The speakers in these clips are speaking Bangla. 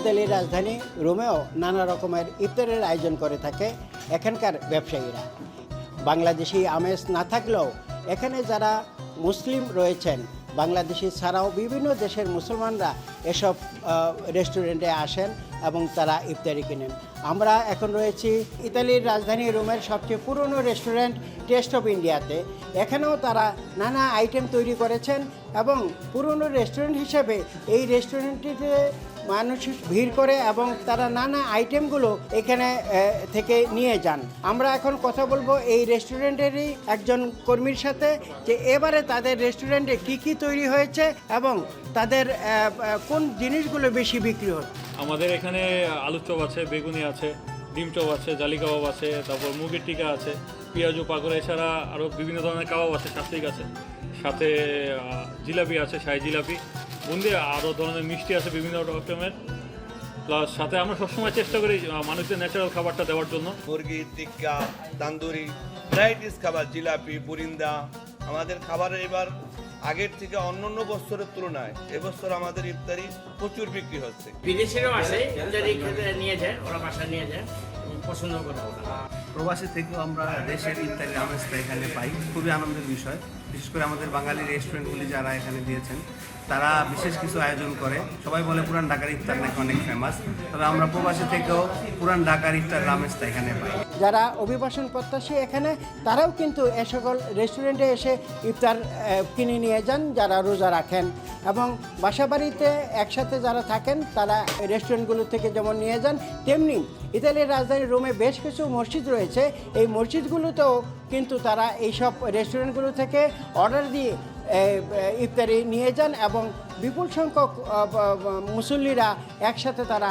ইতালির রাজধানী রোমেও নানা রকমের ইফতারের আয়োজন করে থাকে এখানকার ব্যবসায়ীরা। বাংলাদেশি আমেজ না থাকলেও এখানে যারা মুসলিম রয়েছেন, বাংলাদেশি ছাড়াও বিভিন্ন দেশের মুসলমানরা এসব রেস্টুরেন্টে আসেন এবং তারা ইফতারি কিনেন। আমরা এখন রয়েছি ইতালির রাজধানী রোমের সবচেয়ে পুরনো রেস্টুরেন্ট টেস্ট অফ ইন্ডিয়াতে। এখানেও তারা নানা আইটেম তৈরি করেছেন এবং পুরনো রেস্টুরেন্ট হিসেবে এই রেস্টুরেন্টটিতে মানুষ ভিড় করে এবং তারা নানা আইটেমগুলো এখানে থেকে নিয়ে যান। আমরা এখন কথা বলবো এই রেস্টুরেন্টেরই একজন কর্মীর সাথে যে এবারে তাদের রেস্টুরেন্টে কি তৈরি হয়েছে এবং তাদের কোন জিনিসগুলো বেশি বিক্রি হচ্ছে। আমাদের এখানে আলুর চপ আছে, বেগুনি আছে, ডিম চপ আছে, জালি কাবাব আছে, তারপর মুগের টিকা আছে, পেঁয়াজু পাকোড়া, এছাড়া আরও বিভিন্ন ধরনের কাবাব আছে, সাত্বিক আছে, সাথে জিলাপি আছে, শাহী জিলাপি, বুন্দি, আরও ধরনের মিষ্টি আছে বিভিন্ন রকমের। প্লাস সাথে আমরা সবসময় চেষ্টা করি মানুষদের ন্যাচারাল খাবারটা দেওয়ার জন্য। মুরগি, টিক্কা, তান্দুরি, ভ্যারাইটিস খাবার, জিলাপি, বুরিন্দা। আমাদের খাবার এবার আগের থেকে অন্যান্য বছরের তুলনায় এবছর আমাদের ইফতারি প্রচুর বিক্রি হচ্ছে। বিদেশিরাও আসে, ইফতারি খেতে নিয়ে যায়, ওরা বাসা নিয়ে যায়, পছন্দ করে ওরা। প্রবাসী থেকেও আমরা দেশের ইফতারির আমেজটা এখানে পাই, খুবই আনন্দের বিষয়। বিশেষ করে আমাদের বাঙালি রেস্টুরেন্টগুলি যারা এখানে দিয়েছেন তারা বিশেষ কিছু আয়োজন করে। সবাই বলে পুরান ঢাকার ইফতার নাকি অনেক ফেমাস, তবে আমরা প্রবাসী থেকেও পুরান ঢাকার ইফতার আমেজটা এখানে পাই। যারা অভিবাসন প্রত্যাশী এখানে তারাও কিন্তু এ সকল রেস্টুরেন্টে এসে ইফতার কিনে নিয়ে যান যারা রোজা রাখেন, এবং বাসাবাড়িতে একসাথে যারা থাকেন তারা রেস্টুরেন্টগুলো থেকে যেমন নিয়ে যান, তেমনি ইতালির রাজধানী রোমে বেশ কিছু মসজিদ রয়েছে। এই মসজিদগুলোতেও কিন্তু তারা এইসব রেস্টুরেন্টগুলো থেকে অর্ডার দিয়ে ইফতারি নিয়ে যান এবং বিপুল সংখ্যক মুসল্লিরা একসাথে তারা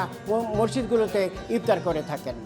মসজিদগুলোতে ইফতার করে থাকেন।